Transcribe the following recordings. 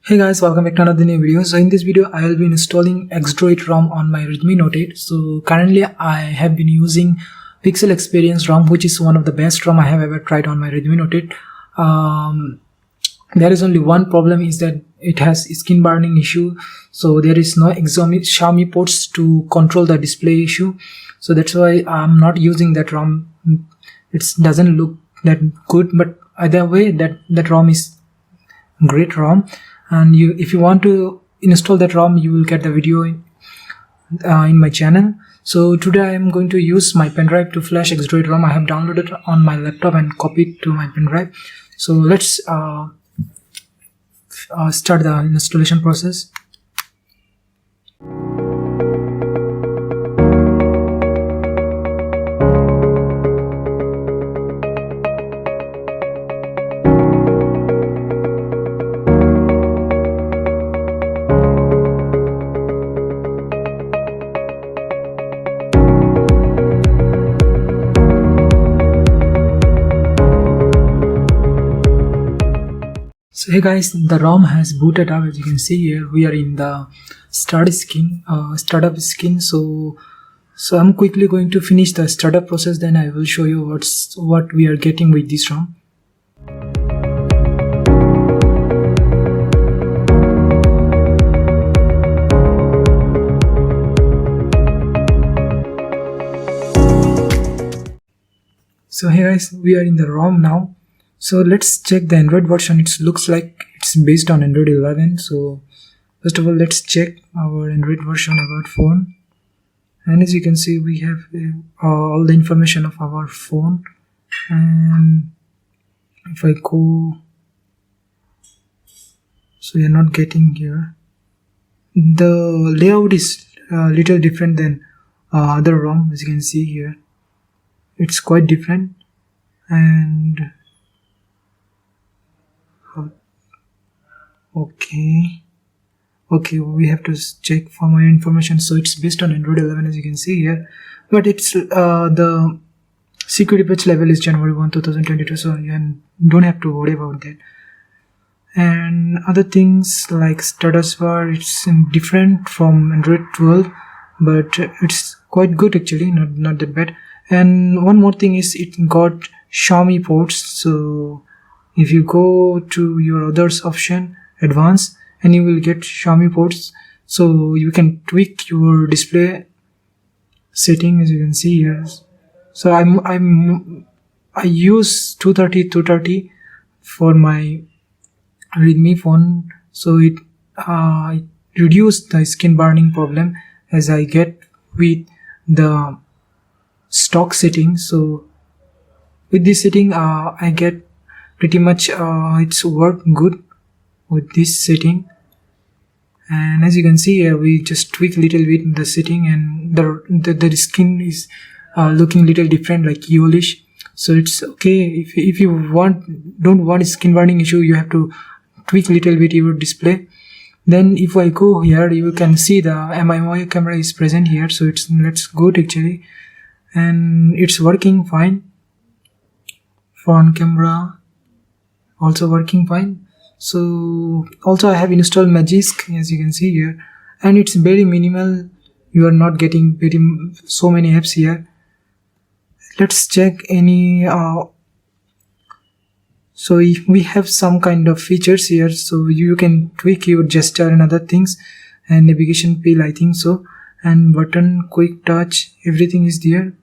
Hey guys, welcome back to another new video. So in this video I will be installing Xdroid ROM on my Redmi Note 8. So currently I have been using Pixel Experience ROM, which is one of the best ROM I have ever tried on my Redmi Note 8. There is only one problem, is that it has skin burning issue. So there is no Xiaomi ports to control the display issue. So that's why I'm not using that ROM. It doesn't look that good, but either way that ROM is great ROM. And if you want to install that ROM, you will get the video in my channel. So today I am going to use my pen drive to flash Xdroid ROM. I have downloaded it on my laptop and copied to my pen drive. So let's start the installation process. So hey guys, the ROM has booted up. As you can see here, we are in the startup skin. So I'm quickly going to finish the startup process, then I will show you what we are getting with this ROM. So hey guys, we are in the ROM now. So let's check the Android version. It looks like it's based on Android 11. So first of all, let's check our Android version about phone. And as you can see, we have all the information of our phone. And if I go, so you're not getting here. The layout is a little different than other ROM. As you can see here, it's quite different. And okay, we have to check for my information. So it's based on Android 11, as you can see here, but it's the security patch level is January 1, 2022, so you don't have to worry about that. And other things like status bar, it's different from Android 12, but it's quite good actually, not that bad. And one more thing is it got Xiaomi ports. So if you go to your others option, advanced, and you will get Xiaomi ports, so you can tweak your display setting, as you can see here. So I use 230 for my Redmi phone, so it reduced the skin burning problem as I get with the stock setting. So with this setting I get pretty much it's work good with this setting. And as you can see here, we just tweak a little bit the setting, and the skin is looking little different, like yellowish. So it's okay. If you don't want a skin burning issue, you have to tweak a little bit your display. Then if I go here, you can see the MIUI camera is present here, so that's good actually, and it's working fine. Front camera also working fine. So also I have installed Magisk, as you can see here, and it's very minimal. You are not getting so many apps here. Let's check any so if we have some kind of features here, so you can tweak your gesture and other things, and navigation pill, I think so, and button, quick touch, everything is there.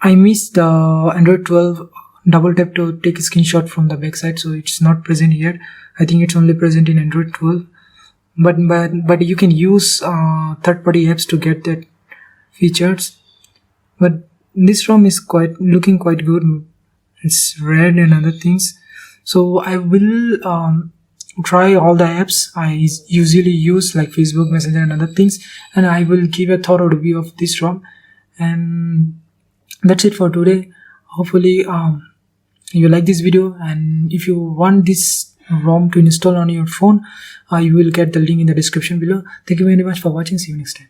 I missed the Android 12 double tap to take a screenshot from the backside, so it's not present here. I think it's only present in Android 12, but you can use third-party apps to get that features. But this ROM is looking quite good. It's red and other things. So I will try all the apps I usually use, like Facebook Messenger and other things, and I will give a thorough review of this ROM. And that's it for today. Hopefully you like this video, and if you want this ROM to install on your phone, you will get the link in the description below. Thank you very much for watching. See you next time.